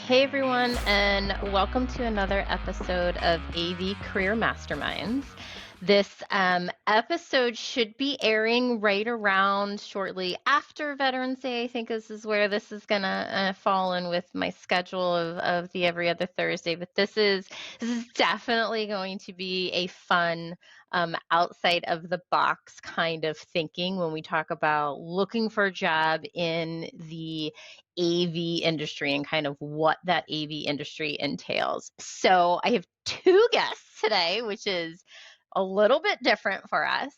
Hey everyone, and welcome to another episode of AV Career Masterminds. This episode should be airing right around shortly after Veterans Day. I think this is where this is gonna fall in with my schedule of the every other Thursday. But this is definitely going to be a fun outside of the box kind of thinking when we talk about looking for a job in the AV industry and kind of what that AV industry entails. So I have two guests today, which is a little bit different for us.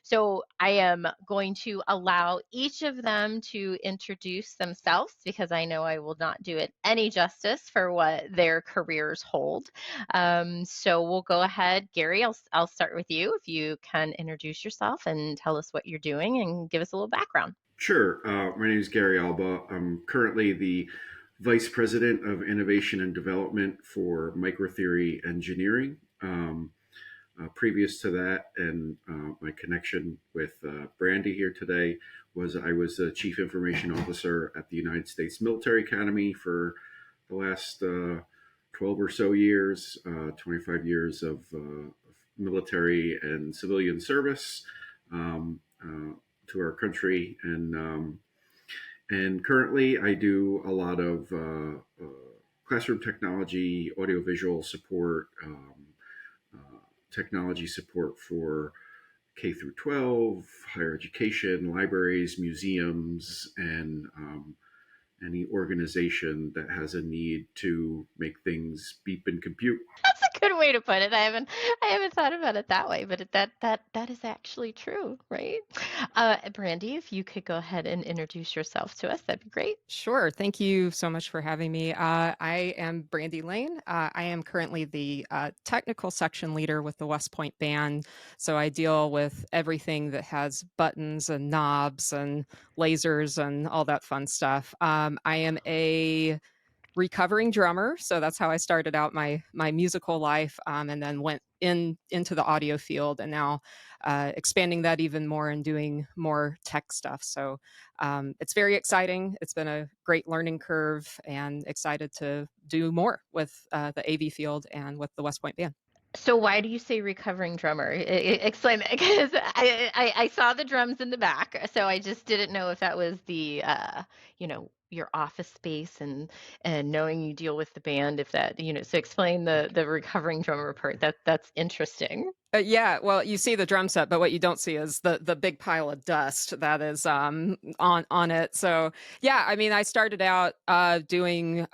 So I am going to allow each of them to introduce themselves because I know I will not do it any justice for what their careers hold. So we'll go ahead. Gary, I'll start with you. If you can introduce yourself and tell us what you're doing and give us a little background. Sure. My name is Gary Alba. I'm currently the Vice President of Innovation and Development for Microtheory Engineering. Previous to that, and my connection with Brandy here today was I was the Chief Information Officer at the United States Military Academy for the last 12 or so years, 25 years of military and civilian service. To our country, and currently I do a lot of classroom technology, audiovisual support, technology support for K through 12, higher education, libraries, museums, and any organization that has a need to make things beep and compute. That's a good way to put it. I haven't thought about it that way, but that is actually true, right? Brandy, if you could go ahead and introduce yourself to us, that'd be great. Sure. Thank you so much for having me. I am Brandy Lane. I am currently the technical section leader with the West Point Band. So I deal with everything that has buttons and knobs and lasers and all that fun stuff. I am a recovering drummer, so that's how I started out my musical life, and then went into the audio field, and now expanding that even more and doing more tech stuff. So it's very exciting. It's been a great learning curve, and excited to do more with the AV field and with the West Point Band. So why do you say recovering drummer? Explain that because I saw the drums in the back, so I just didn't know if that was the your office space and knowing you deal with the band, if that so explain the recovering drummer part. That's interesting. Yeah, well, you see the drum set, but what you don't see is the big pile of dust that is on it. So yeah, I mean, I started out doing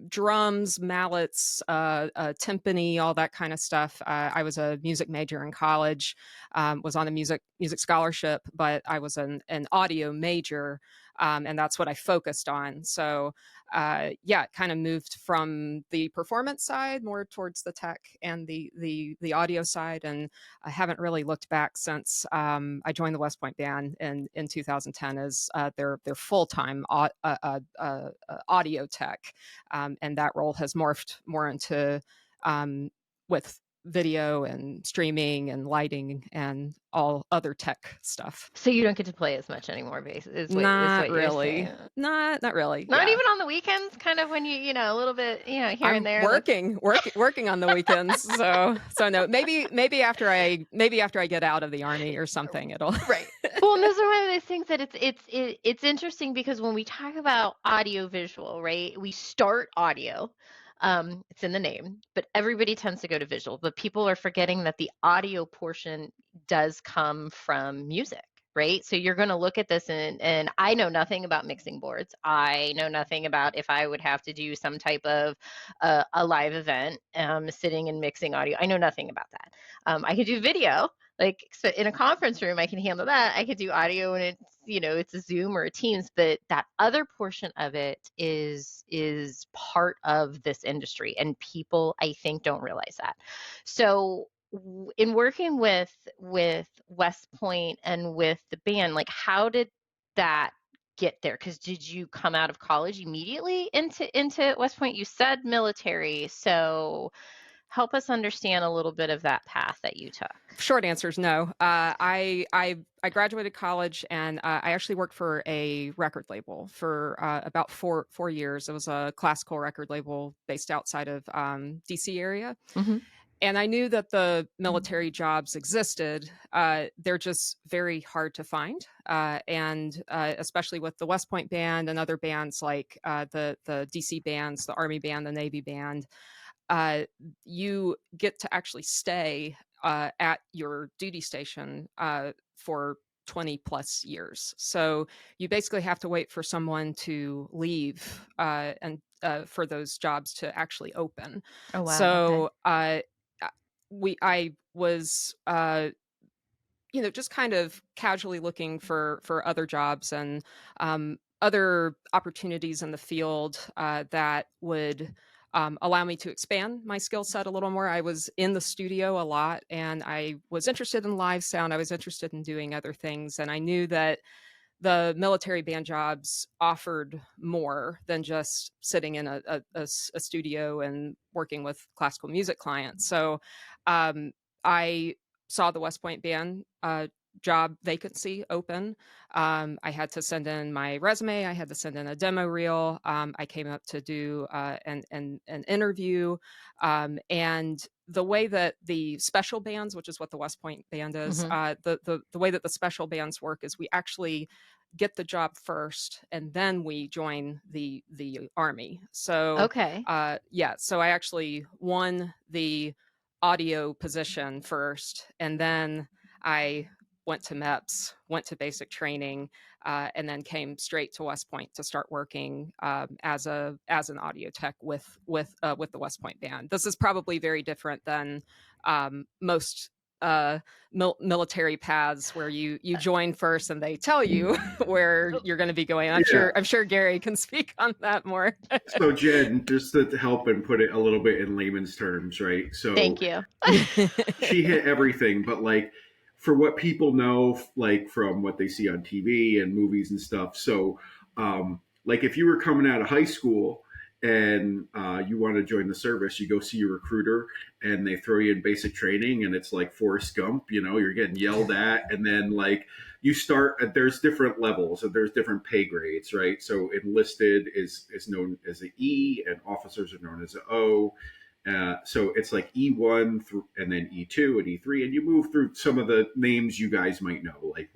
drums, mallets, timpani, all that kind of stuff. I was a music major in college, was on a music scholarship, but I was an audio major. And that's what I focused on. So yeah, it kind of moved from the performance side more towards the tech and the audio side, and I haven't really looked back since I joined the West Point Band in 2010 as their full-time audio tech, and that role has morphed more into with video and streaming and lighting and all other tech stuff. So you don't get to play as much anymore, is Not what you're really. saying. Not really. Not Yeah. even on the weekends, kind of when a little bit, here and I'm there. That's working on the weekends. So no, maybe after I get out of the army or something, it'll. right. Well, and those are one of those things that it's interesting because when we talk about audio visual, right? We start audio. It's in the name, but everybody tends to go to visual. But people are forgetting that the audio portion does come from music. Right. So you're going to look at this and I know nothing about mixing boards. I know nothing about if I would have to do some type of a live event, sitting and mixing audio. I know nothing about that. I can do video, like so in a conference room, I can handle that. I could do audio and it's a Zoom or a Teams, but that other portion of it is part of this industry, and people I think don't realize that. So in working with West Point and with the band, like how did that get there? Because did you come out of college immediately into West Point? You said military, so Help us understand a little bit of that path that you took. Short answer is no. I graduated college and I actually worked for a record label for about four years. It was a classical record label based outside of DC area. Hmm. And I knew that the military jobs existed. They're just very hard to find, and especially with the West Point Band and other bands like the DC bands, the Army Band, the Navy Band. Uh, you get to actually stay at your duty station for 20 plus years. So you basically have to wait for someone to leave and for those jobs to actually open. Oh, wow. Okay. So I was just kind of casually looking for other jobs and other opportunities in the field that would allow me to expand my skill set a little more. I was in the studio a lot, and I was interested in live sound. I was interested in doing other things, and I knew that the military band jobs offered more than just sitting in a studio and working with classical music clients. So I saw the West Point Band job vacancy open. I had to send in my resume. I had to send in a demo reel. I came up to do an interview. And the way that the special bands, which is what the West Point Band is, Hmm. the way that the special bands work is we actually get the job first and then we join the army. So Okay. yeah, so I actually won the audio position first, and then I went to MEPS, went to basic training, and then came straight to West Point to start working as an audio tech with the West Point Band. This is probably very different than most military paths where you join first and they tell you where you're going to be going. Yeah. I'm sure Gary can speak on that more. So Jen, just to help and put it a little bit in layman's terms, right? So Thank you. she hit everything, but like for what people know, like from what they see on TV and movies and stuff. So, like if you were coming out of high school and you want to join the service, you go see your recruiter and they throw you in basic training, and it's like Forrest Gump. You're getting yelled at, and then like you start. There's different levels, and there's different pay grades, right? So enlisted is known as an E, and officers are known as an O. So it's like E1 through, and then E2 and E3, and you move through some of the names you guys might know, like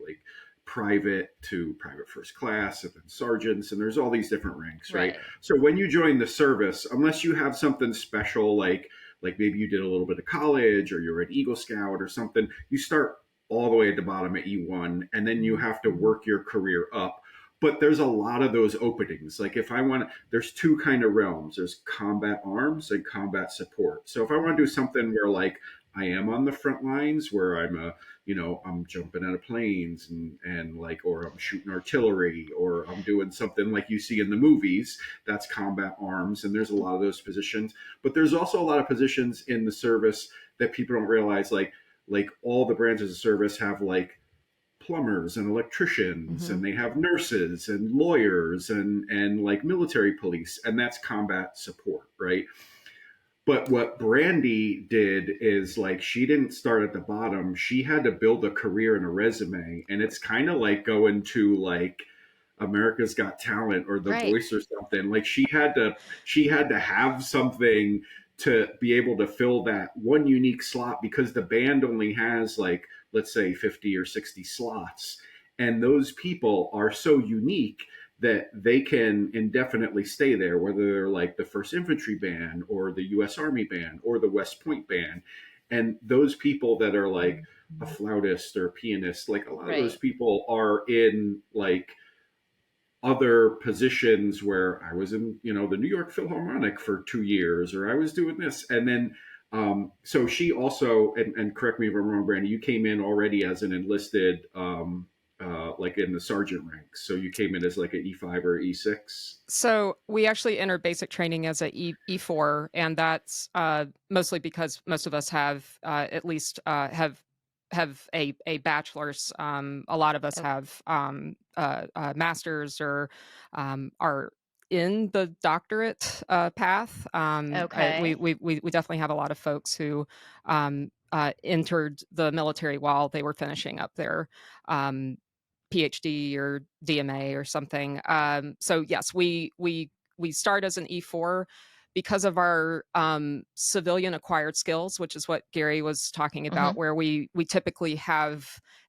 private to private first class, and then sergeants, and there's all these different ranks, right? Right. So when you join the service, unless you have something special, like maybe you did a little bit of college or you're an Eagle Scout or something, you start all the way at the bottom at E1, and then you have to work your career up. But there's a lot of those openings. Like if I want to, there's two kind of realms. There's combat arms and combat support. So if I want to do something where like I am on the front lines, where I'm jumping out of planes and like, or I'm shooting artillery, or I'm doing something like you see in the movies, that's combat arms. And there's a lot of those positions. But there's also a lot of positions in the service that people don't realize, like all the branches of service have like plumbers and electricians, Hmm. and they have nurses and lawyers and like military police, and that's combat support, right? But what Brandy did is like she didn't start at the bottom. She had to build a career and a resume, and it's kind of like going to like America's Got Talent or The Right. Voice or something. Like she had to have something to be able to fill that one unique slot, because the band only has like, let's say 50 or 60 slots, and those people are so unique that they can indefinitely stay there, whether they're like the First Infantry Band or the U.S. Army Band or the West Point Band. And those people that are like a flautist or a pianist, like a lot of those Right. people are in like other positions where I was in, the New York Philharmonic for 2 years, or I was doing this. And then, so she also, and correct me if I'm wrong, Brandy, you came in already as an enlisted, like in the sergeant ranks. So you came in as like an E5 or E6. So we actually entered basic training as a E4, and that's mostly because most of us have at least have a bachelor's. A lot of us Okay. have masters or are in the doctorate path. Okay. We definitely have a lot of folks who entered the military while they were finishing up their um, PhD or DMA or something. So yes, we start as an E4 because of our civilian acquired skills, which is what Gary was talking Hmm. about, where we typically have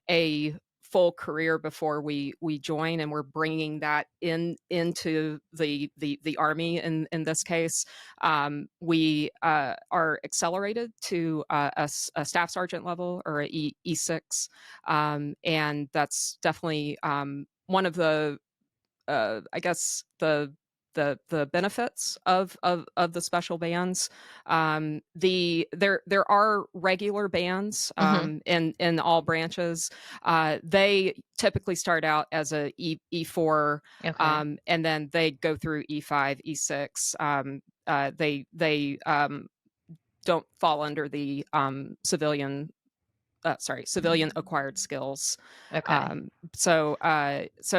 a full career before we join, and we're bringing that into the army in this case. We are accelerated to a staff sergeant level or a E6, and that's definitely one of the I guess the benefits of the special bands. There are regular bands Hmm. in all branches. They typically start out as a E4, Okay. and then they go through E5, E6. They don't fall under the civilian acquired skills. Okay. So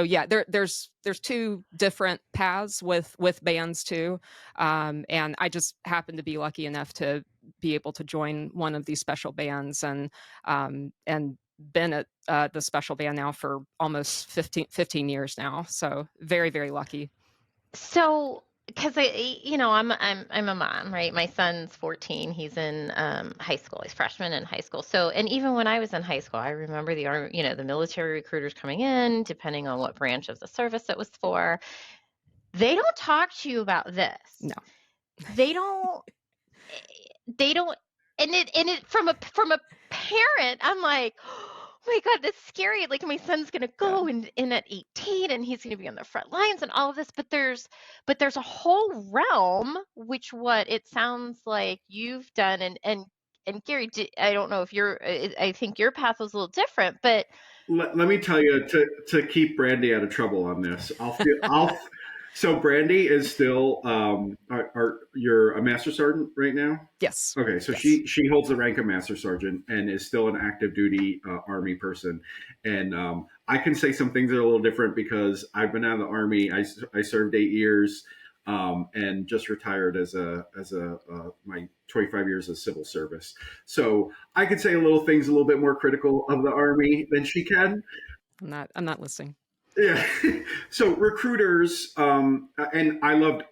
yeah, there's two different paths with bands too, and I just happen to be lucky enough to be able to join one of these special bands, and been at the special band now for almost 15 years now. So very, very lucky. So, because I'm a mom, right? My son's 14. He's in high school. He's freshman in high school. So, and even when I was in high school, I remember the army, the military recruiters coming in, depending on what branch of the service it was for. They don't talk to you about this. No. They don't. They don't. And it from a parent, I'm like, oh my God, that's scary. Like my son's gonna Yeah. go in at 18 and he's gonna be on the front lines and all of this, but there's a whole realm which what it sounds like you've done and Gary, I don't know if I think your path was a little different, but Let me tell you to keep Brandy out of trouble on this. So Brandy is still you're a master sergeant right now. Yes. Okay, so Yes. she holds the rank of master sergeant and is still an active duty army person. And I can say some things that are a little different because I've been out of the army. I served 8 years and just retired as a my 25 years of civil service. So I could say a little things a little bit more critical of the army than she can. I'm not listening. Yeah. So recruiters, and I loved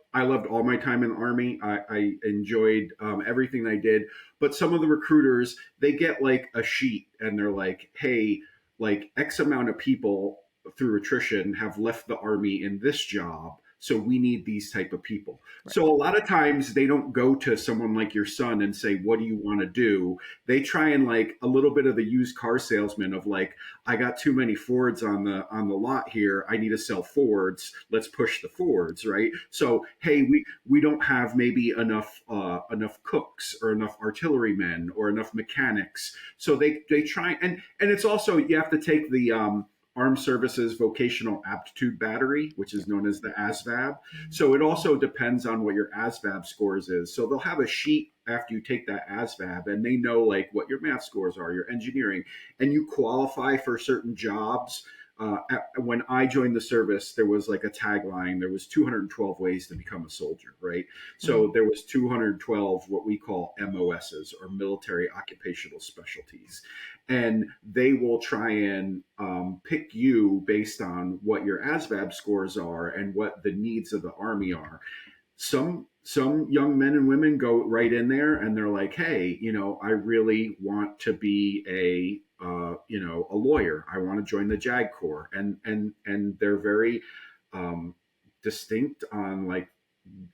all my time in the army. I enjoyed everything I did. But some of the recruiters, they get like a sheet, and they're like, "Hey, like X amount of people through attrition have left the army in this job." So we need these type of people. Right. So a lot of times they don't go to someone like your son and say, "What do you want to do?" They try and like a little bit of the used car salesman of like, I got too many Fords on the lot here. I need to sell Fords. Let's push the Fords, right? So hey, we don't have maybe enough cooks or enough artillerymen or enough mechanics. So they try and it's also you have to take the Armed Services Vocational Aptitude Battery, which Yeah. is known as the ASVAB. So it also depends on what your ASVAB scores is. So they'll have a sheet after you take that ASVAB, and they know like what your math scores are, your engineering, and you qualify for certain jobs. When I joined the service, there was like a tagline. There was 212 ways to become a soldier, right? Mhm. So there was 212 what we call MOSs or military occupational specialties, and they will try and pick you based on what your ASVAB scores are and what the needs of the army are. Some young men and women go right in there and they're like, hey, I really want to be a lawyer. I want to join the JAG Corps, and they're very um, distinct on like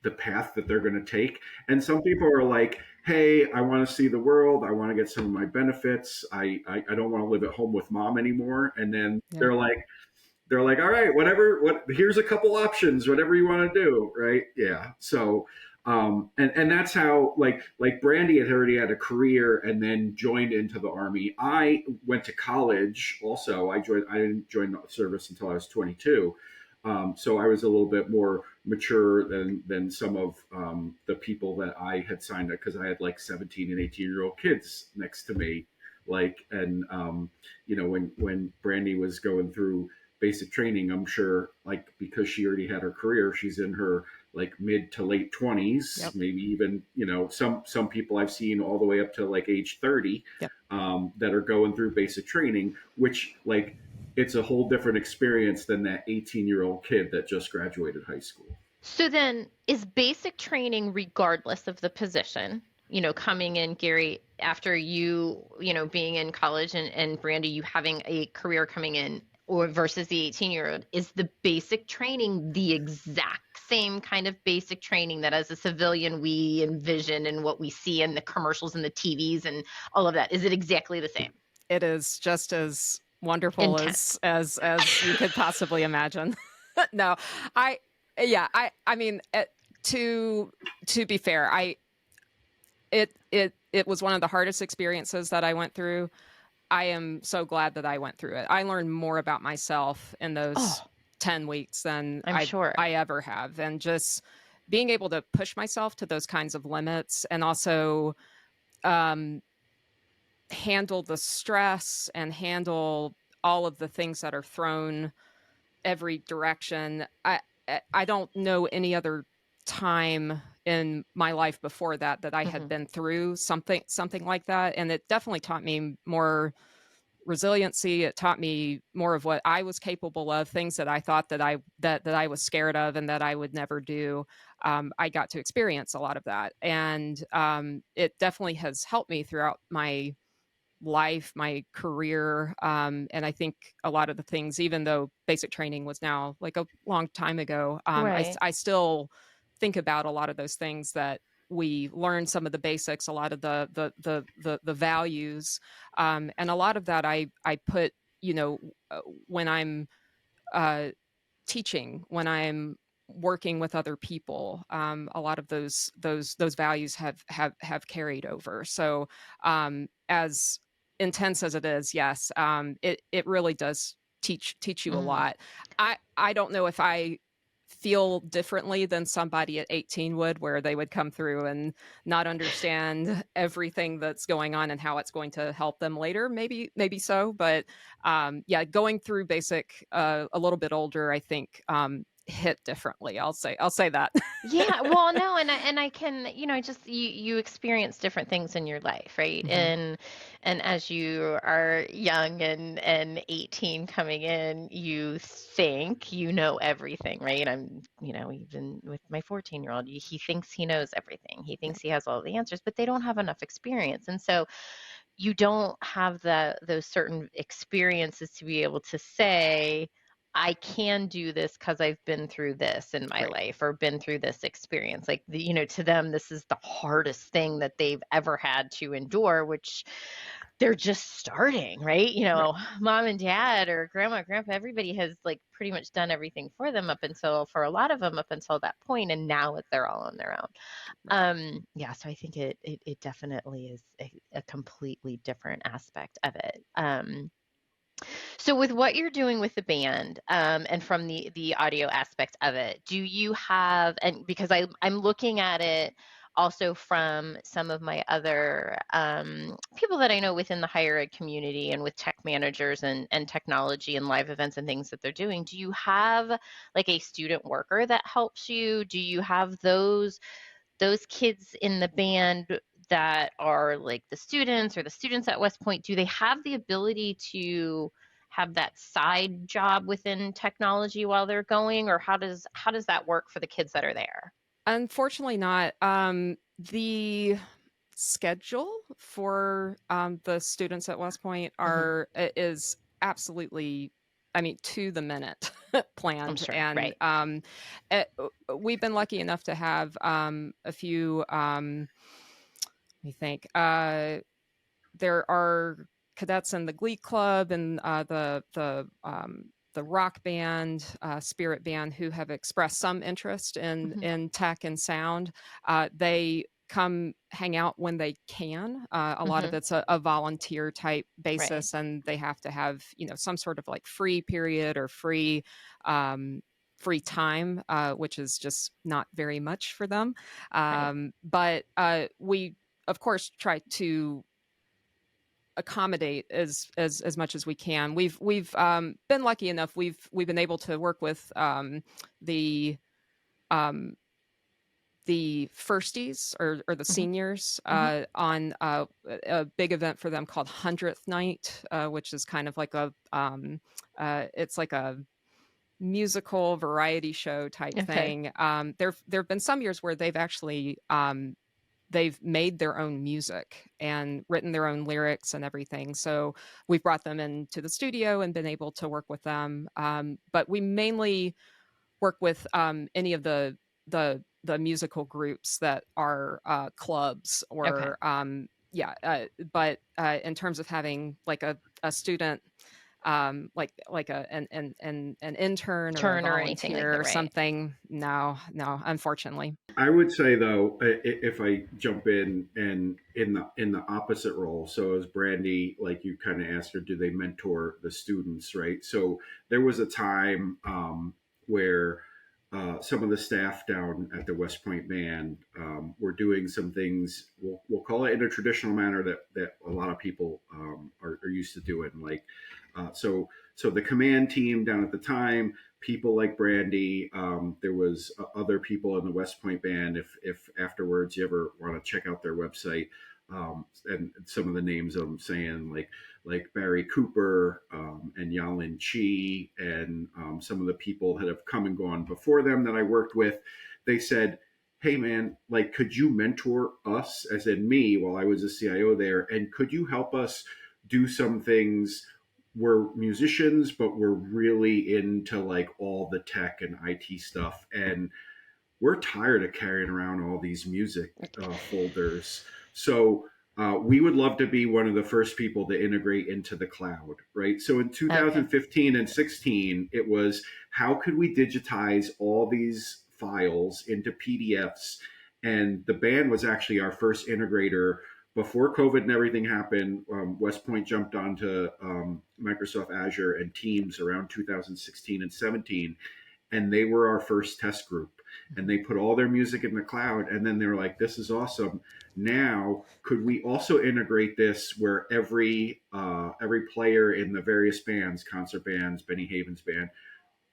the path that they're going to take. And some people are like, hey, I want to see the world. I want to get some of my benefits. I don't want to live at home with mom anymore. And then Yeah. they're like, all right, whatever, here's a couple options, whatever you want to do. Right. Yeah. So, and that's how like Brandy had already had a career and then joined into the army. I went to college also. I didn't join the service until I was 22. So I was a little bit more mature than some of the people that I had signed up because I had like 17 and 18-year-old kids next to me. Like, and when Brandy was going through basic training. I'm sure, like, because she already had her career, she's in her like mid to late 20s, Yep. maybe even, some people I've seen all the way up to like age 30, Yep. that are going through basic training, which, like, it's a whole different experience than that 18-year-old kid that just graduated high school. So then, is basic training regardless of the position? Coming in, Gary, after being in college, and Brandy, you having a career coming in, or versus the 18-year-old, is the basic training the exact same kind of basic training that as a civilian we envision and what we see in the commercials and the TVs and all of that? Is it exactly the same? It is just as wonderful Intense. as you could possibly imagine. No, I yeah, I mean, to be fair, it was one of the hardest experiences that I went through. I am so glad that I went through it. I learned more about myself in those Oh, 10 weeks than I'm sure. I ever have, and just being able to push myself to those kinds of limits, and also um handle the stress and handle all of the things that are thrown every direction. I don't know any other time in my life before that that I had Hmm. been through something like that, and it definitely taught me more resiliency. It taught me more of what I was capable of, things that I thought that I was scared of and that I would never do. I got to experience a lot of that, and it definitely has helped me throughout my life, my career. And I think a lot of the things, even though basic training was now like a long time ago, Right. I still think about a lot of those things that we learned, some of the basics, a lot of the values, and a lot of that I put, you know, when I'm uh, teaching, when I'm working with other people, a lot of those values have carried over. So as intense as it is, yes, it really does teach you a Mm. lot. I don't know if I feel differently than somebody at 18 would, where they would come through and not understand everything that's going on and how it's going to help them later. Maybe so, but yeah, going through basic a little bit older, I think hit differently. I'll say that. Yeah, well, no, and I can, I just you experience different things in your life, right? Hmm. And as you are young and 18 coming in, you think you know everything, right? Even with my 14-year-old, he thinks he knows everything. He thinks he has all the answers, but they don't have enough experience. And so you don't have those certain experiences to be able to say, I can do this because I've been through this in my Right, life or been through this experience. Like, to them, this is the hardest thing that they've ever had to endure, which they're just starting, right? right, Mom and dad or grandma, grandpa, everybody has like pretty much done everything for them up until, for a lot of them, up until that point, and now they're all on their own. right. Yeah, so I think it definitely is a completely different aspect of it. So with what you're doing with the band, and from the audio aspect of it, do you have, and because I'm looking at it also from some of my other people that I know within the higher ed community and with tech managers and technology and live events and things that they're doing, do you have like a student worker that helps you? Do you have those kids in the band that are like the students or the students at West Point, do they have the ability to have that side job within technology while they're going, or how does that work for the kids that are there? Unfortunately, not. The schedule for the students at West Point Hmm. is absolutely, I mean, to the minute I'm planned, sure, and right. we've been lucky enough to have a few. Let me think. There are cadets in the Glee Club and the rock band, spirit band, who have expressed some interest Hmm. in tech and sound. They come hang out when they can. A lot of Hmm. it's a volunteer type Right, basis, and they have to have some sort of like free period or um, free time, which is just not very much for them. right. But we of course try to accommodate as much as we can. We've been lucky enough. We've been able to work with the um, the firsties or the Hmm. seniors Hmm. on a big event for them called 100th Night, which is kind of like it's like a musical variety show type Okay. thing. There have been some years where they've actually they've made their own music and written their own lyrics and everything. So we've brought them into the studio and been able to work with them. But we mainly work with any of the musical groups that are clubs Okay. or yeah. But in terms of having like a student like an intern or a Turn or anything like volunteer that, or right? something, no, unfortunately. I would say though, if I jump in and in the opposite role, so as Brandy, like you kind of asked her, do they mentor the students, right? So there was a time where some of the staff down at the West Point Band were doing some things. We'll call it in a traditional manner that a lot of people are used to doing. Like so the command team down at the time, people like Brandy. There was other people in the West Point Band. If afterwards you ever want to check out their website, and some of the names I'm saying, like Barry Cooper and Yalin Chi, and some of the people that have come and gone before them that I worked with, they said, "Hey man, like, could you mentor us, as in me, while I was a CIO there, and could you help us do some things?" We're musicians, but we're really into like all the tech and IT stuff, and we're tired of carrying around all these music folders. So we would love to be one of the first people to integrate into the cloud, right? So in Okay. 2015 and 16, it was how could we digitize all these files into PDFs? And the band was actually our first integrator. Before COVID and everything happened, West Point jumped onto Microsoft Azure and Teams around 2016 and 17, and they were our first test group, and they put all their music in the cloud, and then they were like, this is awesome. Now could we also integrate this where every player in the various bands, concert bands, Benny Haven's band,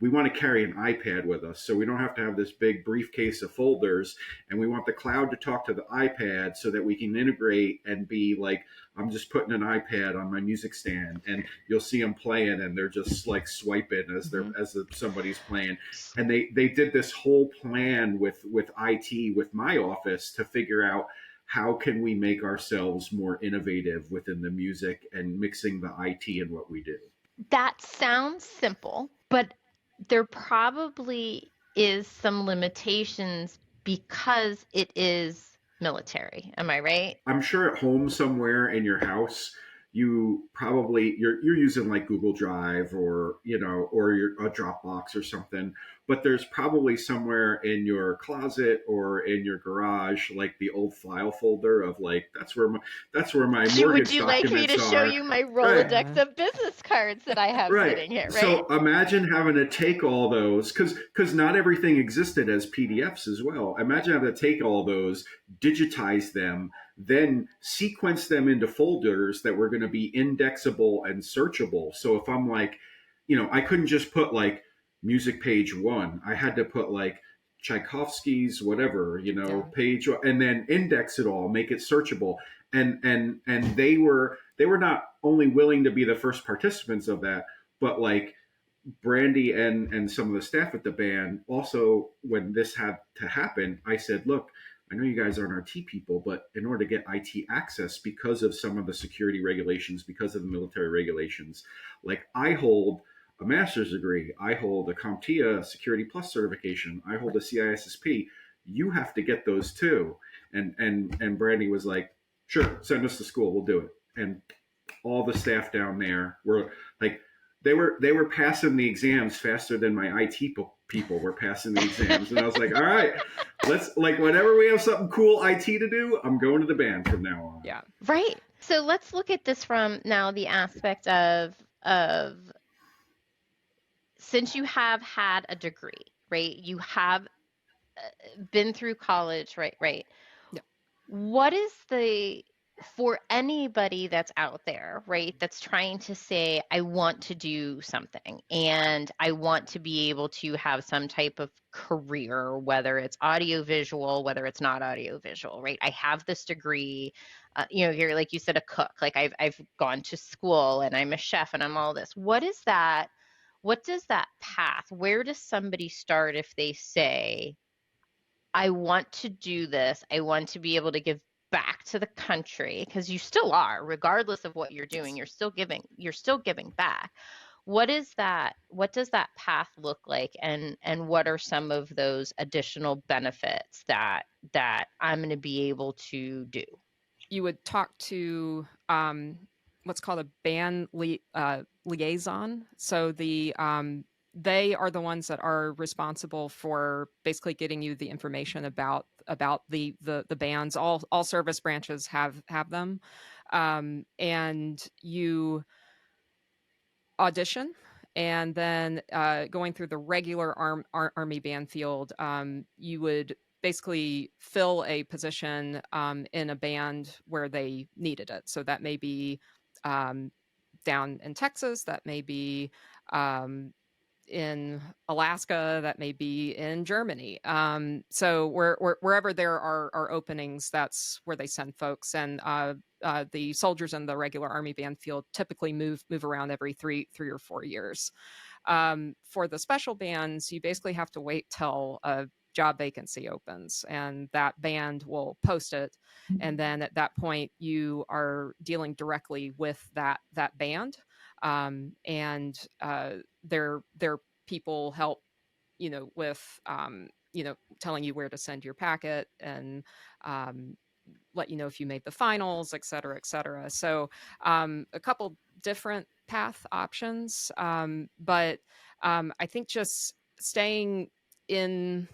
we want to carry an iPad with us, so we don't have to have this big briefcase of folders, and we want the cloud to talk to the iPad so that we can integrate and be like, I'm just putting an iPad on my music stand, and you'll see them playing, and they're just like swiping Hmm. somebody's playing. And they did this whole plan with IT, with my office, to figure out how can we make ourselves more innovative within the music and mixing the IT in what we do. That sounds simple, but there probably is some limitations because it is military. Am I right? I'm sure at home somewhere in your house, you're using like Google Drive, or or a Dropbox or something. But there's probably somewhere in your closet or in your garage, like the old file folder of like, that's where my Would mortgage you like me documents to show are. you my Right. Rolodex of business cards that I have Right. sitting here, right? So imagine having to take all those, because not everything existed as PDFs as well. Imagine having to take all those, digitize them, then sequence them into folders that were going to be indexable and searchable. So if I'm like, I couldn't just put like music page one. I had to put like Tchaikovsky's whatever, Yeah. page, and then index it all, make it searchable. And they were not only willing to be the first participants of that, but like Brandy and some of the staff at the band also, when this had to happen, I said, look, I know you guys aren't IT people, but in order to get IT access, because of some of the security regulations, because of the military regulations, like I hold a master's degree, I hold a CompTIA Security Plus certification, I hold a CISSP. You have to get those too. And Brandy was like, sure, send us to school, we'll do it. And all the staff down there were like, they were passing the exams faster than my IT people were passing the exams, and I was like, all right, let's, like, whenever we have something cool IT to do, I'm going to the band from now on. Yeah. Right. So let's look at this from now the aspect of since you have had a degree, right? You have been through college, right? Right. Yeah. What is the for anybody that's out there, right, that's trying to say, I want to do something and I want to be able to have some type of career, whether it's audiovisual, whether it's not audiovisual, right? I have this degree, you're like you said, a cook. Like I've gone to school and I'm a chef and I'm all this. What is that? What does that path? Where does somebody start if they say, I want to do this. I want to be able to give back to the country because you still are, regardless of what you're doing, Yes. you're still giving back. What is that? What does that path look like and what are some of those additional benefits that I'm going to be able to do? You would talk to what's called a liaison. So they are the ones that are responsible for basically getting you the information about the bands. All service branches have them, and you audition. And then going through the regular army band field, you would basically fill a position in a band where they needed it. So that may be um, down in Texas, that may be um, in Alaska, that may be in Germany. So wherever there are openings, that's where they send folks. And the soldiers in the regular army band field typically move around every 3 or 4 years. For the special bands, you basically have to wait till a job vacancy opens, and that band will post it. And then at that point, you are dealing directly with that band, and their people help, with telling you where to send your packet, and um, let you know if you made the finals, et cetera, et cetera. So a couple different path options, but I think just staying in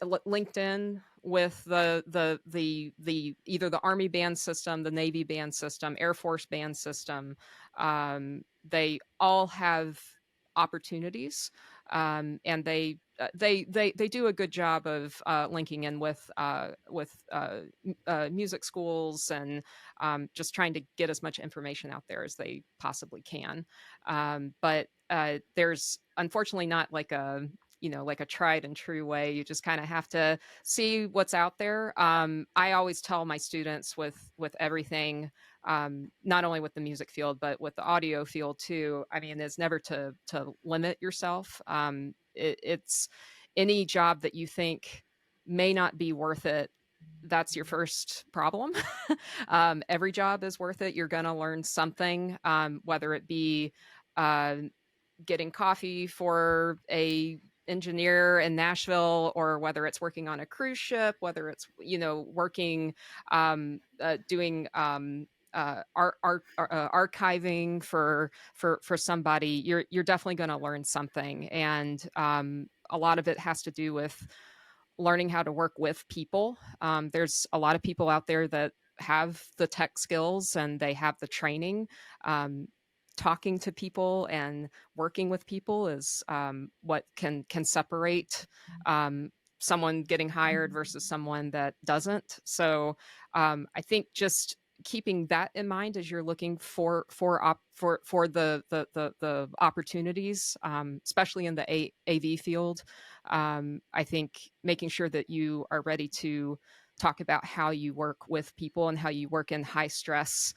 LinkedIn with the either the Army band system, the Navy band system, Air Force band system. They all have opportunities, and they do a good job of linking in with music schools, and just trying to get as much information out there as they possibly can. But there's unfortunately not like a tried and true way. You just kind of have to see what's out there. I always tell my students with everything, not only with the music field but with the audio field too. I mean, is never to limit yourself. It's any job that you think may not be worth it. That's your first problem. Every job is worth it. You're going to learn something, whether it be uh, getting coffee for a engineer in Nashville, or whether it's working on a cruise ship, whether it's working doing archiving for somebody. You're definitely going to learn something, and a lot of it has to do with learning how to work with people. There's a lot of people out there that have the tech skills and they have the training. Um, Talking to people and working with people is what can separate someone getting hired versus someone that doesn't. So I think just keeping that in mind as you're looking for the opportunities, especially in the AV field. I think making sure that you are ready to talk about how you work with people and how you work in high stress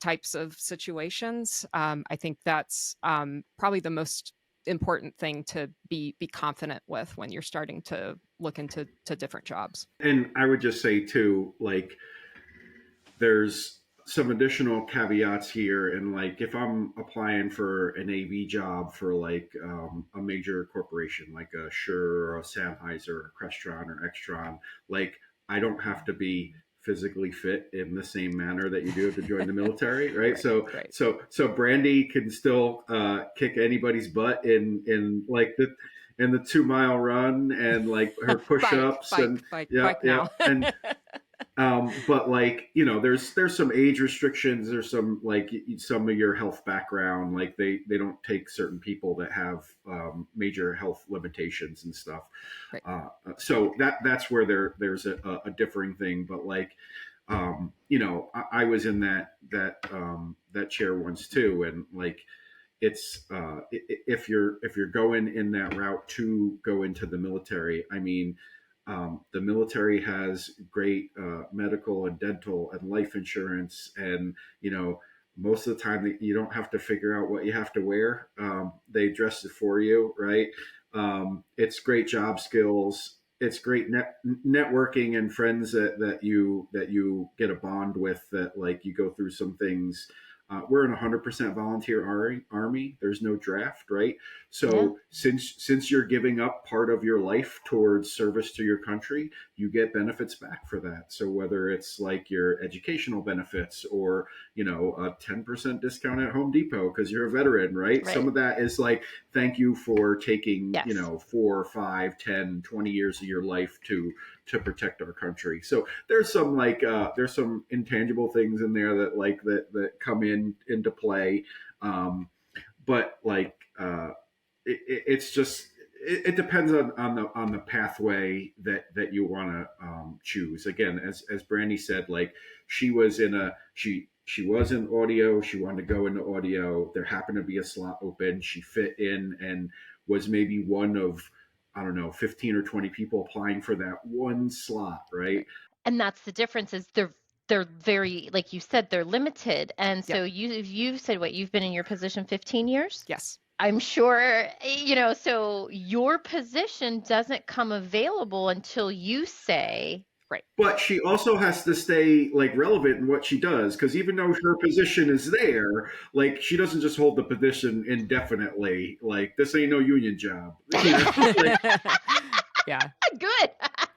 types of situations. I think that's probably the most important thing to be confident with when you're starting to look into different jobs. And I would just say too, like there's some additional caveats here, and like if I'm applying for an AV job for like a major corporation like a Shure or a Sennheiser or Crestron or Extron, like I don't have to be physically fit in the same manner that you do to join the military, right? Right, So right. Brandy can still kick anybody's butt in like the in the 2 mile run and like her bike, push-ups and bike, bike, yeah, bike yeah. now. And but like there's some age restrictions. There's some like some of your health background. Like they don't take certain people that have major health limitations and stuff. Right. So that's where there's a differing thing. But like I was in that chair once too, and like it's if you're going in that route to go into the military, I mean, the military has great medical and dental and life insurance, and most of the time you don't have to figure out what you have to wear. They dress it for you, right? It's great job skills. It's great networking and friends that you get a bond with, that like you go through some things. We're an 100% volunteer army. There's no draft, right? Yeah. So since you're giving up part of your life towards service to your country, you get benefits back for that. So whether it's like your educational benefits, or a 10% discount at Home Depot because you're a veteran, right? Some Right. of that is like, thank you for taking Yes. 4, 5, 10, 20 years of your life to protect our country. So there's some there's some intangible things in there that come into play. But it's just it depends on the pathway that you want to choose. Again, as Brandy said, like she was in audio. She wanted to go into audio. There happened to be a slot open. She fit in and was maybe one of, I don't know, 15 or 20 people applying for that one slot, right? Right. And that's the difference is they're very, like you said, they're limited. And Yep. so you've said what, you've been in your position 15 years? Yes. I'm sure, so your position doesn't come available until you say, Right. But she also has to stay like relevant in what she does, because even though her position is there, like she doesn't just hold the position indefinitely. Like this ain't no union job, like, Yeah. good.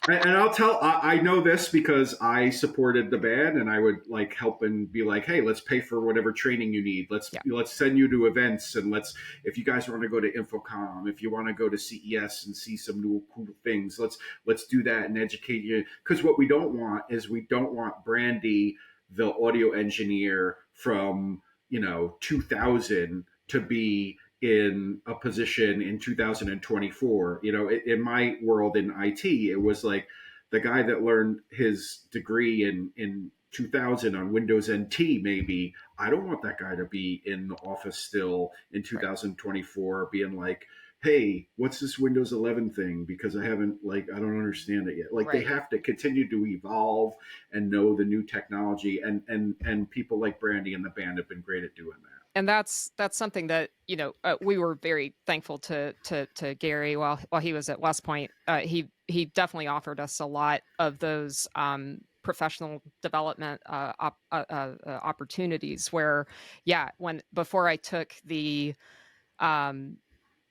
and I know this because I supported the band, and I would like help and be like, hey, let's pay for whatever training you need. Yeah. Let's send you to events, and if you guys want to go to Infocom, if you want to go to CES and see some new cool things, let's do that and educate you. Because what we don't want is, we don't want Brandy, the audio engineer from 2000, to be in a position in 2024. In my world in IT, it was like the guy that learned his degree in 2000 on Windows NT, maybe. I don't want that guy to be in the office still in Right. 2024 being like, hey, what's this Windows 11 thing? Because I don't understand it yet. Like, they Right. have to continue to evolve and know the new technology, and people like Brandy and the band have been great at doing that. And that's something that we were very thankful to Gary while he was at West Point. He definitely offered us a lot of those professional development opportunities where, yeah, when before I took um,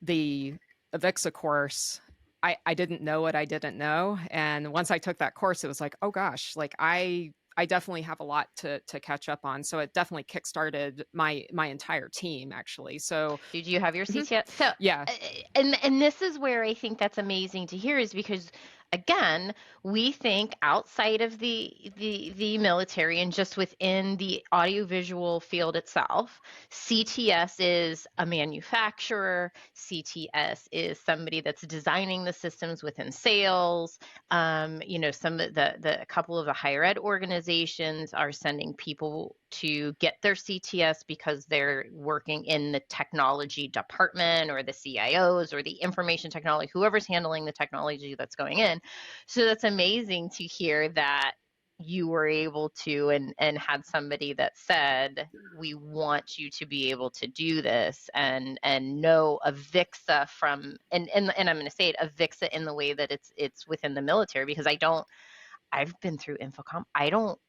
the Avixa course, I didn't know what I didn't know, and once I took that course, it was like, oh gosh, like I definitely have a lot to catch up on. So it definitely kickstarted my entire team, actually. So Did you have your mhm, CTS? So, yeah, and this is where I think that's amazing to hear, is because again, we think outside of the military and just within the audiovisual field itself, CTS is a manufacturer, CTS is somebody that's designing the systems within sales. Some of the a couple of the higher ed organizations are sending people to get their CTS because they're working in the technology department, or the CIOs, or the information technology, whoever's handling the technology that's going in. So that's amazing to hear that you were able to, and had somebody that said, we want you to be able to do this, and know Avixa from, and I'm going to say it, Avixa in the way that it's within the military, because I've been through Infocom. I don't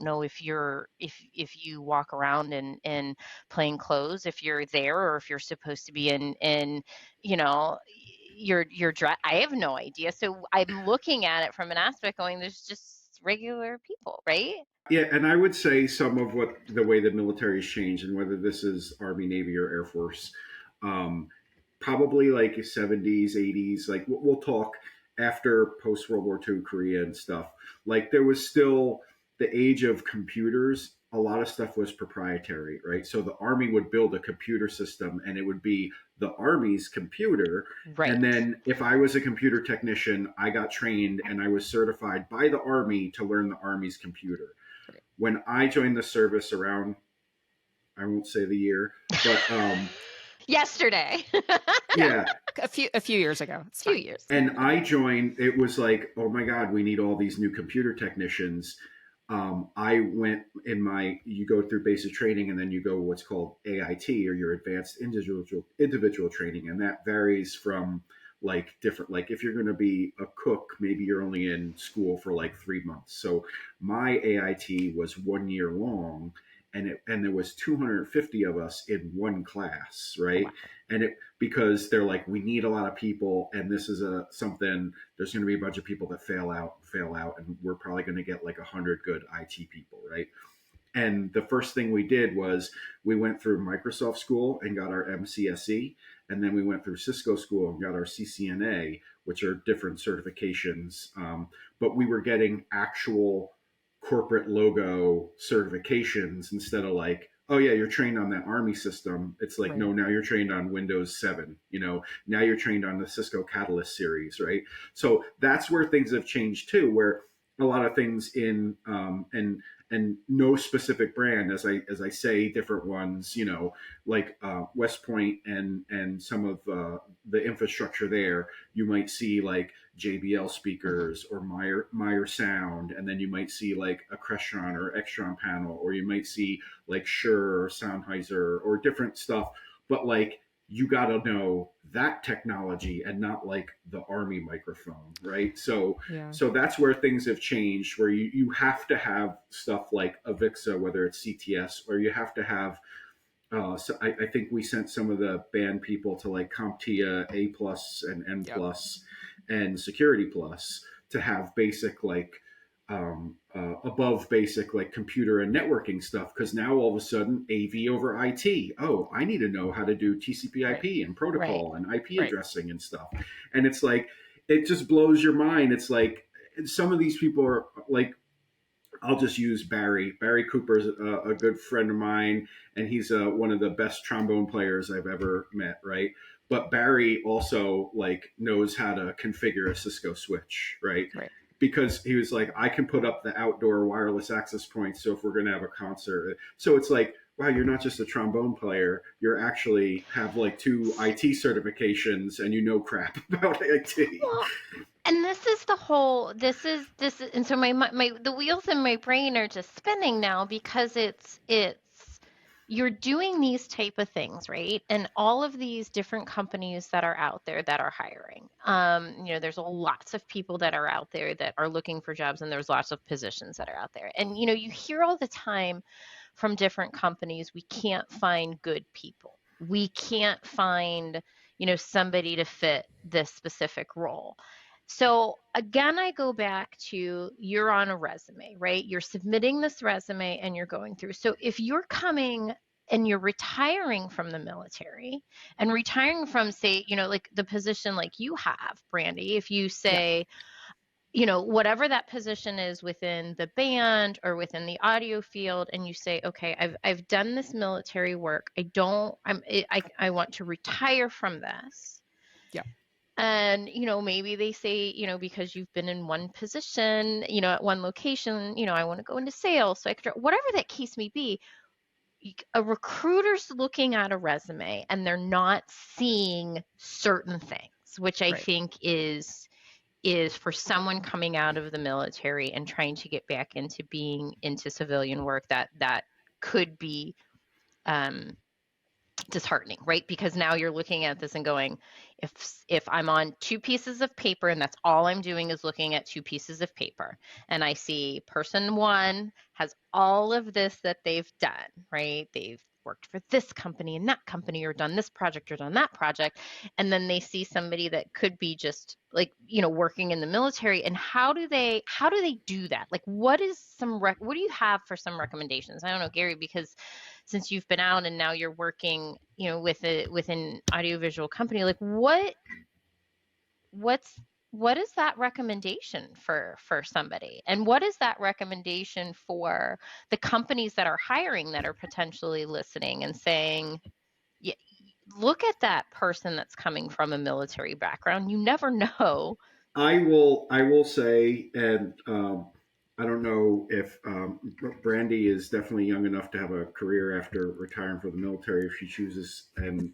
know if you walk around in plain clothes, if you're there, or if you're supposed to be in you know your dress. I have no idea. So I'm looking at it from an aspect going, there's just regular people, right? Yeah, and I would say some of what the way the military has changed, and whether this is Army, Navy, or Air Force, um, probably like 70s, 80s, like we'll talk after post World War II Korea and stuff. Like there was still the age of computers. A lot of stuff was proprietary, right? So the Army would build a computer system, and it would be the Army's computer. Right. And then if I was a computer technician, I got trained and I was certified by the Army to learn the Army's computer. Right. When I joined the service around, I won't say the year, but Yesterday. yeah, A few years ago. It's Few fine. years. and I joined, it was like, oh my God, we need all these new computer technicians. I went in my, you go through basic training and then you go what's called AIT, or your advanced individual training. And that varies from like different, like if you're going to be a cook, maybe you're only in school for like 3 months. So my AIT was 1 year long, and there was 250 of us in one class, right? Wow. And it, because they're like, we need a lot of people, and this is a something, there's going to be a bunch of people that fail out, and we're probably going to get like 100 good IT people, right? And the first thing we did was we went through Microsoft school and got our MCSE, and then we went through Cisco school and got our CCNA, which are different certifications. But we were getting actual corporate logo certifications instead of like, oh yeah, you're trained on that Army system. It's like, Right. no, now you're trained on Windows 7. Now you're trained on the Cisco Catalyst series, right? So that's where things have changed too, where a lot of things in and no specific brand, as I say, different ones, like West Point and some of the infrastructure there. You might see like JBL Mm-hmm. speakers or Meyer Sound, and then you might see like a Crestron or Extron panel, or you might see like Shure or Sennheiser or different stuff. But like, you got to know that technology and not like the Army microphone, right? So Yeah. so that's where things have changed, where you have to have stuff like Avixa, whether it's CTS, or you have to have so I think we sent some of the band people to like CompTIA A plus and N Yep. plus and Security Plus to have basic like above basic like computer and networking stuff, because now all of a sudden AV over IT. Oh, I need to know how to do Right. TCP/IP and Right. protocol and IP Right. addressing and stuff, and it's like it just blows your mind. It's like some of these people are like, I'll just use Barry. Barry Cooper's a good friend of mine, and he's one of the best trombone players I've ever met. Right, but Barry also like knows how to configure a Cisco switch, right? Right. Because he was like, I can put up the outdoor wireless access points. So if we're going to have a concert, so it's like, wow, you're not just a trombone player. You're actually have like two IT certifications, and you know crap about IT. Well, and this is the whole, and so my the wheels in my brain are just spinning now because it's you're doing these type of things, right? And all of these different companies that are out there that are hiring. There's lots of people that are out there that are looking for jobs, and there's lots of positions that are out there. And you hear all the time from different companies, we can't find good people. We can't find, somebody to fit this specific role. So again, I go back to you're on a resume, right? You're submitting this resume and you're going through. So if you're coming and you're retiring from the military and retiring from, say, like the position like you have, Brandy, if you Yep. say, whatever that position is within the band or within the audio field, and you say, okay, I've done this military work. I want to retire from this. Yep. And, maybe they say, because you've been in one position, at one location, I want to go into sales. So whatever that case may be, a recruiter's looking at a resume and they're not seeing certain things, which I Right. think is for someone coming out of the military and trying to get back into being into civilian work, that could be um, disheartening, right? Because now you're looking at this and going, if I'm on two pieces of paper and that's all I'm doing is looking at two pieces of paper, and I see person one has all of this that they've done, right? They've worked for this company and that company, or done this project or done that project, and then they see somebody that could be just like, working in the military, and how do they do that? Like, what do you have for some recommendations? I don't know, Gary, because since you've been out and now you're working, with an audiovisual company, like what's what is that recommendation for somebody? And what is that recommendation for the companies that are hiring, that are potentially listening and saying, yeah, look at that person that's coming from a military background. You never know. I will say, and I don't know if Brandy is definitely young enough to have a career after retiring from the military if she chooses. And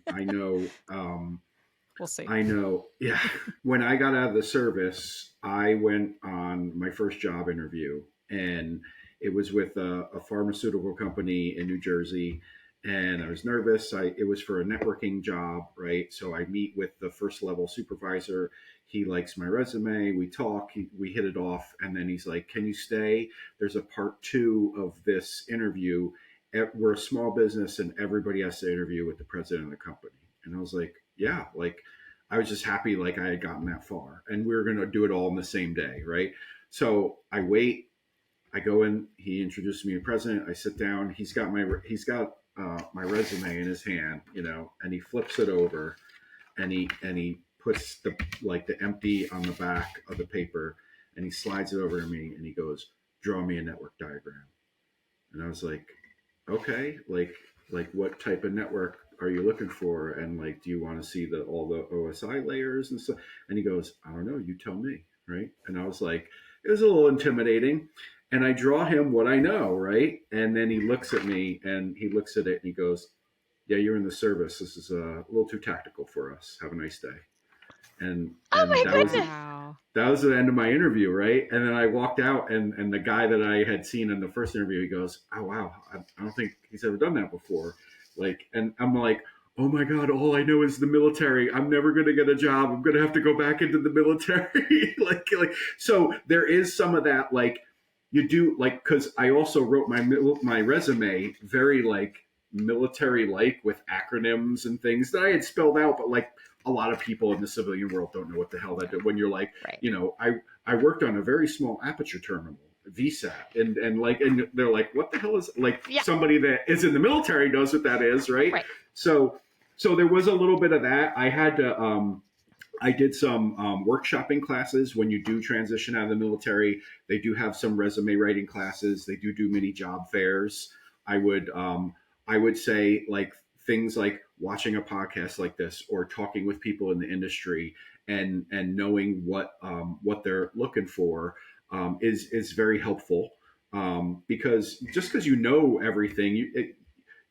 We'll see. I know, yeah. When I got out of the service, I went on my first job interview, and it was with a pharmaceutical company in New Jersey. And I was nervous. It was for a networking job, right? So I meet with the first level supervisor. He likes my resume. We talk. We hit it off, and then he's like, "Can you stay? There's a part two of this interview. We're a small business, and everybody has to interview with the president of the company." And I was like, "Yeah, like." I was just happy like I had gotten that far, and we were going to do it all in the same day, right? So I wait. I go in. He introduced me to the president. I sit down. He's got my resume in his hand, and he flips it over, and he puts the empty on the back of the paper, and he slides it over to me, and he goes, "Draw me a network diagram." And I was like, okay, like what type of network are you looking for? And like, do you want to see all the OSI layers and stuff? And he goes, I don't know, you tell me, right? And I was like, it was a little intimidating. And I draw him what I know, right? And then he looks at me and he looks at it and he goes, yeah, you're in the service. This is a little too tactical for us. Have a nice day. And Oh and my that was goodness. Wow. that was the end of my interview, right? And then I walked out, and the guy that I had seen in the first interview, he goes, "Oh wow, I don't think he's ever done that before." Like, and I'm like, "Oh my god, all I know is the military. I'm never gonna get a job. I'm gonna have to go back into the military." like, so there is some of that, like you do, like, because I also wrote my resume very like military like with acronyms and things that I had spelled out, but like a lot of people in the civilian world don't know what the hell that is. When you're like, Right. I worked on a very small aperture terminal, VSAT, and they're like, what the hell is like Yeah. somebody that is in the military knows what that is, right? Right. So so there was a little bit of that. I did some workshopping classes when you do transition out of the military. They do have some resume writing classes. They do mini job fairs. I would I would say like things like watching a podcast like this or talking with people in the industry and knowing what they're looking for is very helpful because just because you know everything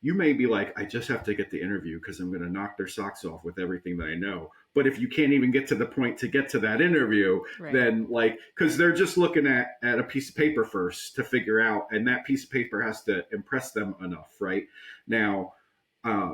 you may be like, I just have to get the interview because I'm going to knock their socks off with everything that I know. But if you can't even get to the point to get to that interview, Right. then like, because they're just looking at a piece of paper first to figure out, and that piece of paper has to impress them enough, right? Now, uh,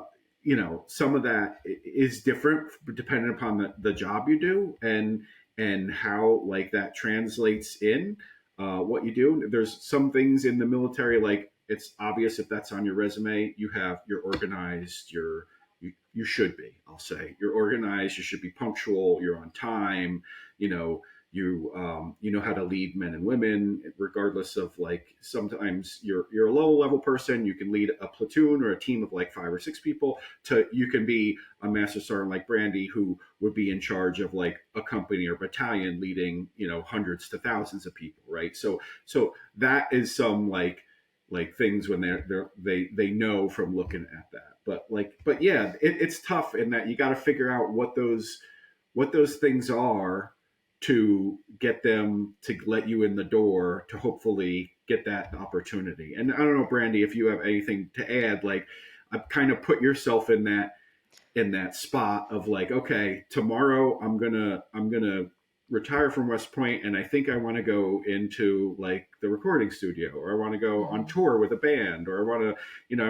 some of that is different depending upon the job you do and how like that translates in what you do. There's some things in the military like it's obvious if that's on your resume, you're organized, you should be. I'll say you're organized. You should be punctual. You're on time. You know you know how to lead men and women, regardless of like sometimes you're a low level person. You can lead a platoon or a team of like 5 or 6 people. You can be a master sergeant like Brandy, who would be in charge of like a company or battalion, leading hundreds to thousands of people, right? So that is some like things when they know from looking at that. But yeah, it's tough in that you got to figure out what those things are to get them to let you in the door to hopefully get that opportunity. And I don't know, Brandy, if you have anything to add, like I've kind of put yourself in that spot of like, okay, tomorrow I'm gonna retire from West Point, and I think I want to go into like the recording studio, or I want to go on Mm-hmm. tour with a band, or I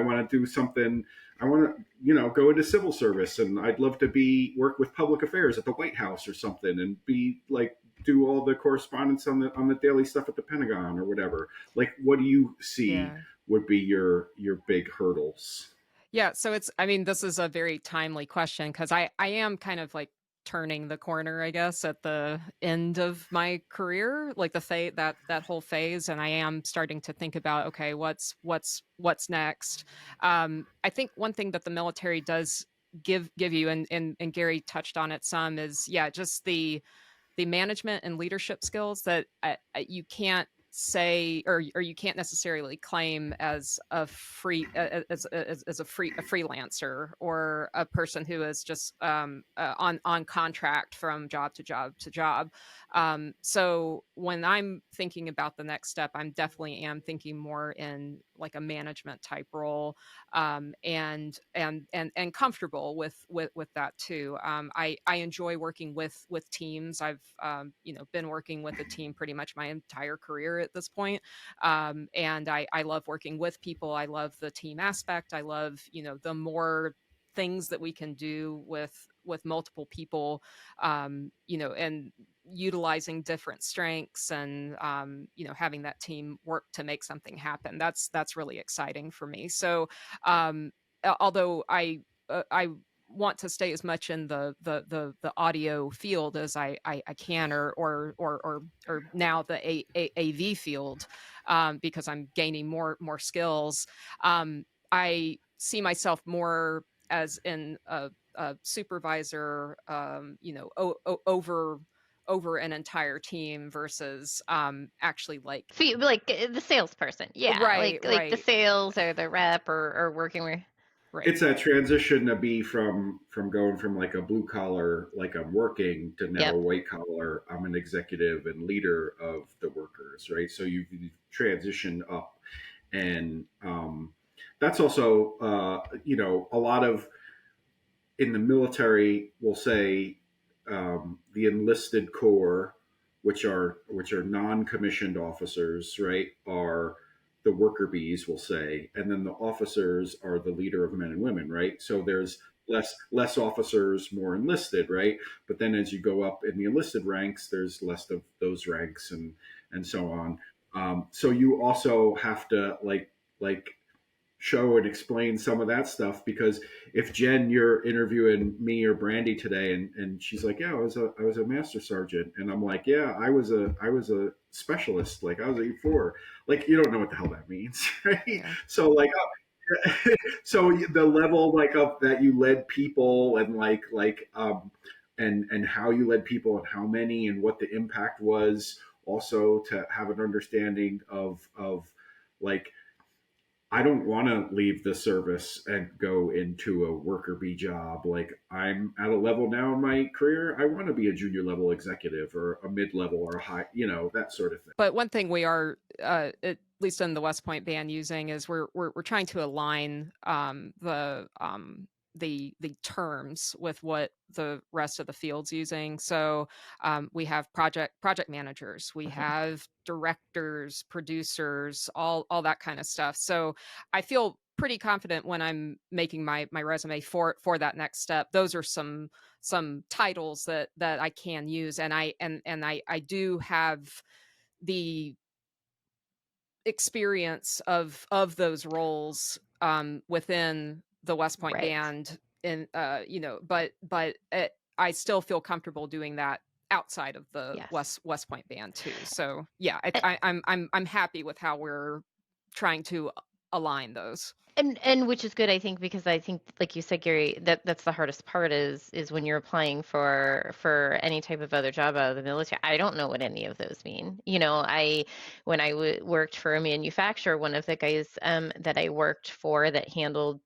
want to do something. I want to go into civil service, and I'd love to work with public affairs at the White House or something, and be like do all the correspondence on the daily stuff at the Pentagon or whatever. Like, what do you see Yeah. would be your big hurdles? Yeah, so I mean, this is a very timely question because I am kind of like turning the corner, I guess, at the end of my career, like the phase that whole phase, and I am starting to think about, okay, what's next. I think one thing that the military does give you, and Gary touched on it some, is yeah, just the management and leadership skills that you can't say, or you can't necessarily claim as a free a freelancer or a person who is just on contract from job to job to job. So when I'm thinking about the next step, I'm definitely am thinking more in like a management type role, and comfortable with that too. I enjoy working with teams. I've been working with a team pretty much my entire career at this point, and I love working with people. I love the team aspect. I love the more things that we can do with multiple people, and utilizing different strengths, and having that team work to make something happen. That's really exciting for me. So although I want to stay as much in the audio field as I can, or now the AV field, because I'm gaining more skills. I see myself more as in a supervisor, over an entire team versus actually like. So you, like the salesperson, yeah, Right, like the right, sales or the rep or working with. right. It's that transition to be from going from like a blue collar, like I'm working, to now a Yep. white collar, I'm an executive and leader of the workers, right? So you've transitioned up, and that's also a lot of, in the military, we'll say, the enlisted corps, which are non-commissioned officers, right, are the worker bees, we'll say, and then the officers are the leader of men and women, right? So there's less officers, more enlisted, right? But then as you go up in the enlisted ranks, there's less of those ranks, and so on. So you also have to like show and explain some of that stuff, because if Jen, you're interviewing me or Brandy today, and she's like, yeah, I was a master sergeant, and I'm like, yeah, I was a specialist, like I was a E4, like you don't know what the hell that means. Right? Yeah. So like so the level like of that you led people, and and how you led people, and how many, and what the impact was, also to have an understanding of like, I don't want to leave the service and go into a worker bee job. Like, I'm at a level now in my career, I want to be a junior level executive, or a mid level, or a high, that sort of thing. But one thing we are, at least in the West Point band, using is we're trying to align the terms with what the rest of the field's using. So we have project managers, we Mhm. have directors, producers, all that kind of stuff. So I feel pretty confident when I'm making my resume for that next step. Those are some titles that I can use, and I do have the experience of those roles within the West Point Right. band, and I still feel comfortable doing that outside of the Yes. West Point band too. So yeah, A- I'm happy with how we're trying to align those. and which is good, I think, because I think, like you said, Gary, that's the hardest part is when you're applying for any type of other job out of the military. I don't know what any of those mean. I when I worked for a manufacturer, one of the guys that I worked for that handled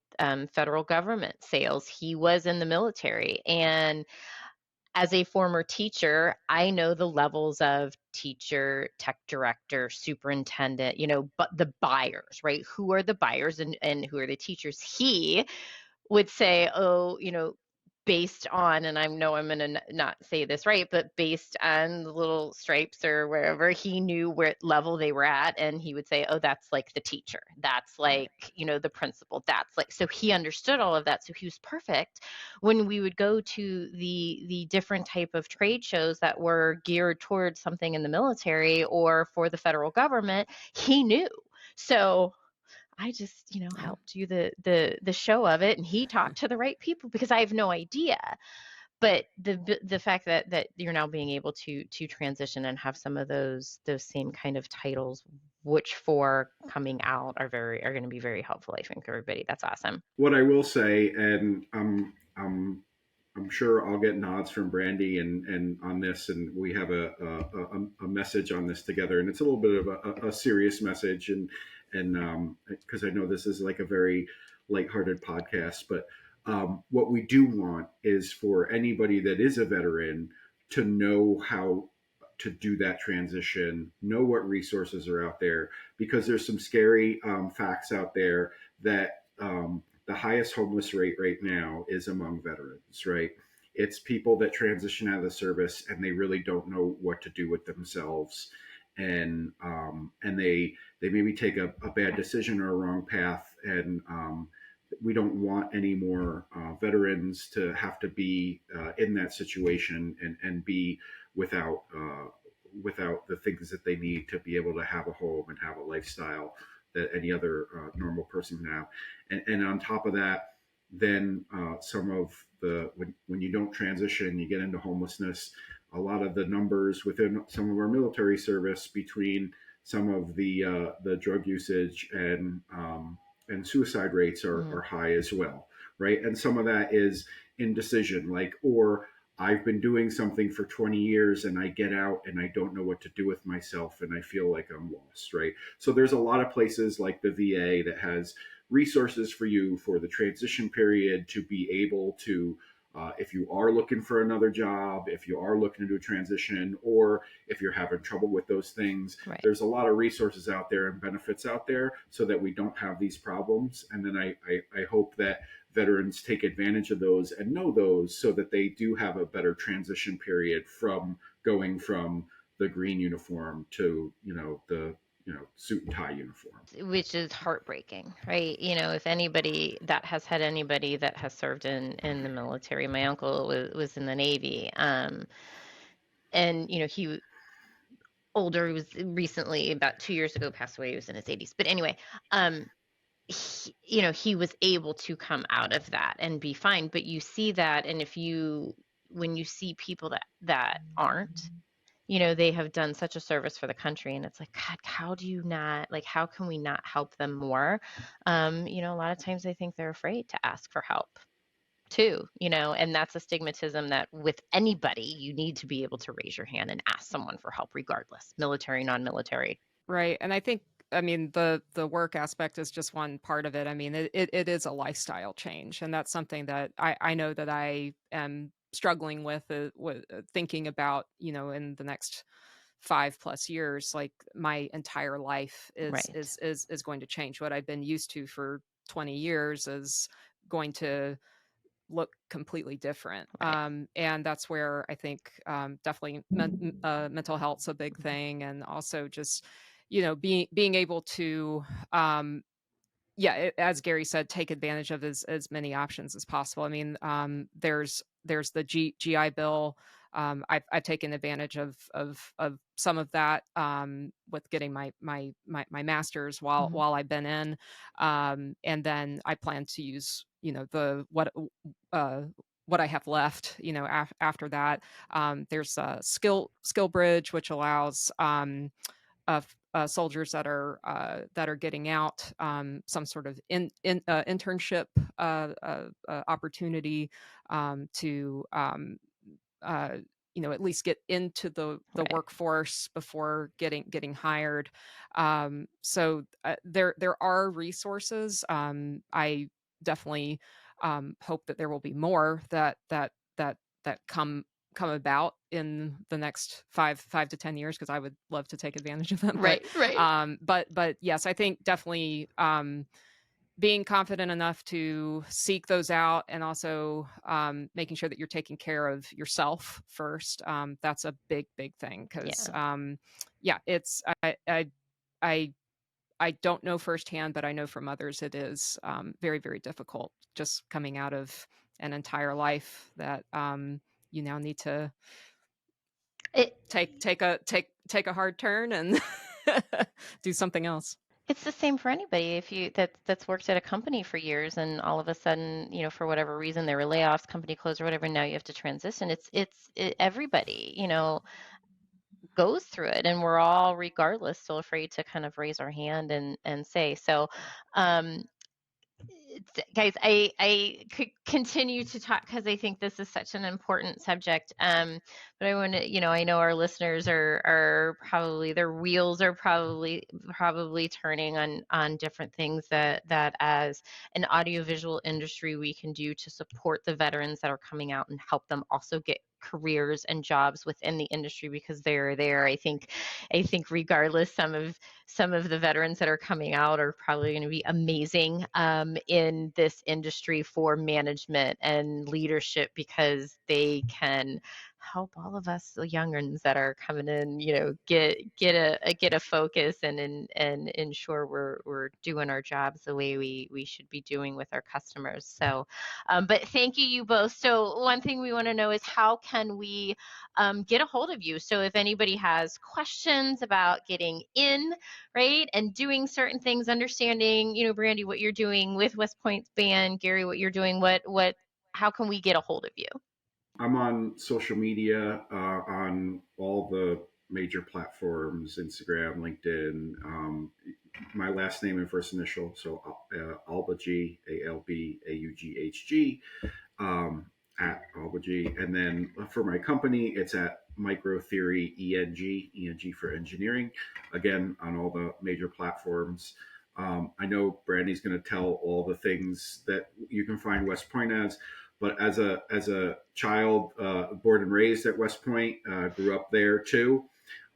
federal government sales, he was in the military, and as a former teacher, I know the levels of teacher, tech director, superintendent, but the buyers, right? Who are the buyers, and who are the teachers? He would say, oh, based on, and I know I'm going to not say this right, but based on the little stripes or wherever, he knew what level they were at. And he would say, oh, that's like the teacher. That's Right. like, the principal. That's like, so he understood all of that. So he was perfect when we would go to the different type of trade shows that were geared towards something in the military or for the federal government. He knew. So I just, Yeah. helped you the show of it, and he talked to the right people because I have no idea. But the fact that you're now being able to transition and have some of those same kind of titles, which for coming out are going to be very helpful, I think, for everybody. That's awesome. What I will say, and I'm I'm sure I'll get nods from Brandy and on this, and we have a message on this together, and it's a little bit of a serious message, and because I know this is like a very lighthearted podcast, but what we do want is for anybody that is a veteran to know how to do that transition, know what resources are out there, because there's some scary facts out there that the highest homeless rate right now is among veterans, right? It's people that transition out of the service and they really don't know what to do with themselves, and they maybe take a bad decision or a wrong path, and we don't want any more veterans to have to be in that situation and be without without the things that they need to be able to have a home and have a lifestyle that any other normal person can have. And on top of that, then some of the when you don't transition, you get into homelessness. A lot of the numbers within some of our military service between some of the drug usage and suicide rates Mm, are high as well, right? And some of that is indecision, like, or I've been doing something for 20 years and I get out and I don't know what to do with myself and I feel like I'm lost, right? So there's a lot of places like the VA that has resources for you for the transition period to be able to, if you are looking for another job, if you are looking to do a transition, or if you're having trouble with those things, right. there's a lot of resources out there and benefits out there so that we don't have these problems. And then I hope that veterans take advantage of those and know those so that they do have a better transition period from going from the green uniform to the suit and tie uniform. Which is heartbreaking, right? If anybody that has had anybody that has served in the military, my uncle was in the Navy, and he older, he was recently about 2 years ago passed away. He was in his 80s, but anyway, um, he was able to come out of that and be fine. But you see that, and when you see people that aren't, they have done such a service for the country, and it's like, God, how do you not, like, how can we not help them more? A lot of times I think they're afraid to ask for help too, and that's a stigmatism that with anybody, you need to be able to raise your hand and ask someone for help regardless, military, non-military. Right, and I think, I mean, the work aspect is just one part of it. I mean, it is a lifestyle change, and that's something that I know that I am struggling with thinking about, in the next 5+ years. Like, my entire life Right, is going to change. What I've been used to for 20 years is going to look completely different. right, And that's where I think, definitely mental health's a big thing, and also just, being able to, yeah, as Gary said, take advantage of as many options as possible. I mean, there's the GI Bill. I've taken advantage of some of that, with getting my master's hmm, while I've been in, and then I plan to use, uh, what I have left, after that. There's a skill bridge, which allows, of soldiers that are getting out, some sort of internship opportunity, to, uh, at least get into the right. workforce before getting hired. So, there are resources. I definitely, hope that there will be more that come about in the next 5 to 10 years, because I would love to take advantage of them. But Right, right. but yes, I think definitely, being confident enough to seek those out, and also, making sure that you're taking care of yourself first. That's a big thing, because, Yeah. yeah, it's I I don't know firsthand, but I know from others it is, very difficult, just coming out of an entire life that, you now need to It take a hard turn and do something else. it's the same for anybody. If that's worked at a company for years and all of a sudden, for whatever reason there were layoffs, company closed or whatever, now you have to transition. Everybody, goes through it, and we're all regardless still afraid to kind of raise our hand and say. So, um guys, I could continue to talk because I think this is such an important subject. But I want to, I know our listeners are probably, their wheels are probably turning on different things that as an audiovisual industry we can do to support the veterans that are coming out and help them also get careers and jobs within the industry because they're there. I think regardless, some of the veterans that are coming out are probably going to be amazing in this industry for management and leadership because they can help all of us the young ones that are coming in, get a focus and ensure we're doing our jobs the way we should be doing with our customers. So, but thank you both. So one thing we want to know is how can we get a hold of you? So if anybody has questions about getting in, right, and doing certain things, understanding, Brandy, what you're doing with West Point's band, Gary, what you're doing, how can we get a hold of you? I'm on social media on all the major platforms: Instagram, LinkedIn. My last name and first initial, so Alba G, ALBAUGHG, at Alba G. And then for my company, it's at Micro Theory ENG for engineering. Again, on all the major platforms. I know Brandy's going to tell all the things that you can find West Point as, but as a child born and raised at West Point, grew up there too.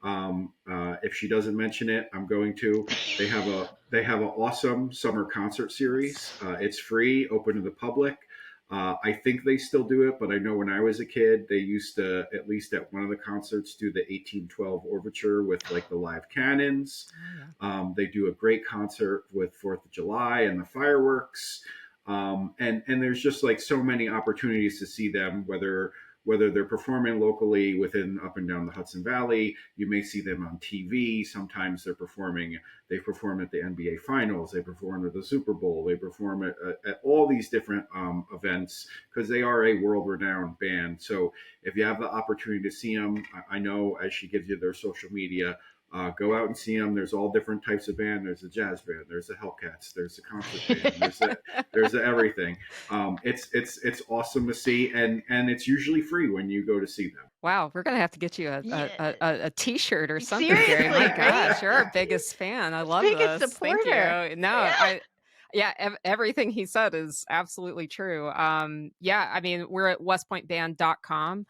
If she doesn't mention it, I'm going to. They have an awesome summer concert series. It's free, open to the public. I think they still do it, but I know when I was a kid, they used to, at least at one of the concerts, do the 1812 Overture with like the live cannons. They do a great concert with 4th of July and the fireworks. And there's just like so many opportunities to see them, whether they're performing locally within up and down the Hudson Valley. You may see them on TV. Sometimes they perform at the NBA Finals, they perform at the Super Bowl, they perform at all these different events because they are a world-renowned band. So if you have the opportunity to see them, I know as she gives you their social media, go out and see them. There's all different types of band. There's a jazz band. There's a Hellcats. There's a concert band. There's everything. It's awesome to see, and it's usually free when you go to see them. Wow, we're gonna have to get you a T-shirt or something, Seriously, Gary. My right? gosh, you're our biggest fan. I love Biggest this. Thank supporter. you. No, Yeah. everything he said is absolutely true. Yeah, I mean, we're at westpointband.com.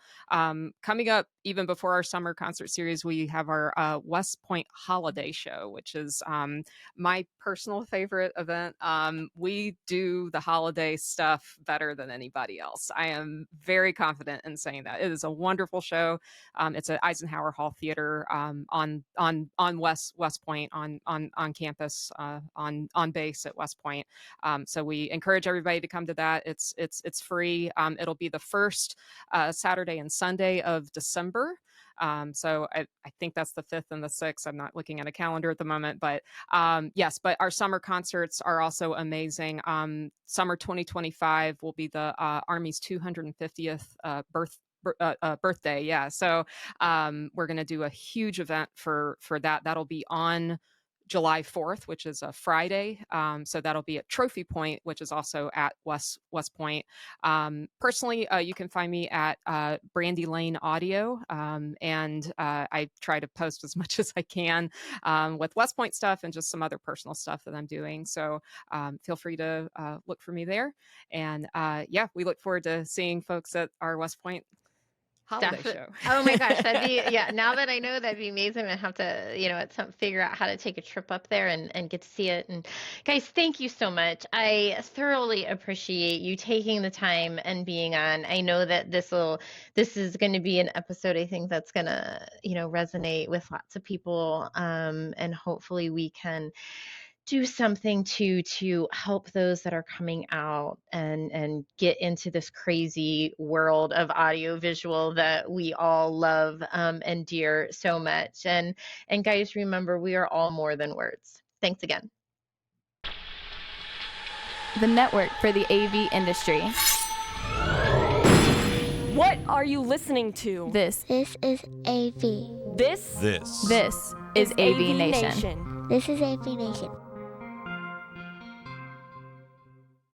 Coming up, even before our summer concert series, we have our West Point Holiday Show, which is my personal favorite event. We do the holiday stuff better than anybody else. I am very confident in saying that. It is a wonderful show. It's at Eisenhower Hall Theater on West Point on campus on base at West Point. So we encourage everybody to come to that. It's free. It'll be the first Saturday and Sunday of December. So I think that's the 5th and the 6th. I'm not looking at a calendar at the moment, but yes, but our summer concerts are also amazing. Summer 2025 will be the Army's 250th birthday. Yeah. So we're going to do a huge event for that. That'll be on July 4th, which is a Friday. So that'll be at Trophy Point, which is also at West Point. Personally, you can find me at Brandy Lane Audio, and I try to post as much as I can with West Point stuff and just some other personal stuff that I'm doing. So feel free to look for me there. And yeah, we look forward to seeing folks at our West Point holiday show. Oh my gosh, that'd be, yeah, now that I know, that'd be amazing. I have to, at some figure out how to take a trip up there and get to see it. And guys, thank you so much. I thoroughly appreciate you taking the time and being on. I know that this is going to be an episode, I think, that's going to, resonate with lots of people. And hopefully we can do something to help those that are coming out and get into this crazy world of audiovisual that we all love and dear so much. And guys, remember, we are all more than words. Thanks again. The network for the AV industry. What are you listening to? This is AV. This is AVNation. This is AVNation.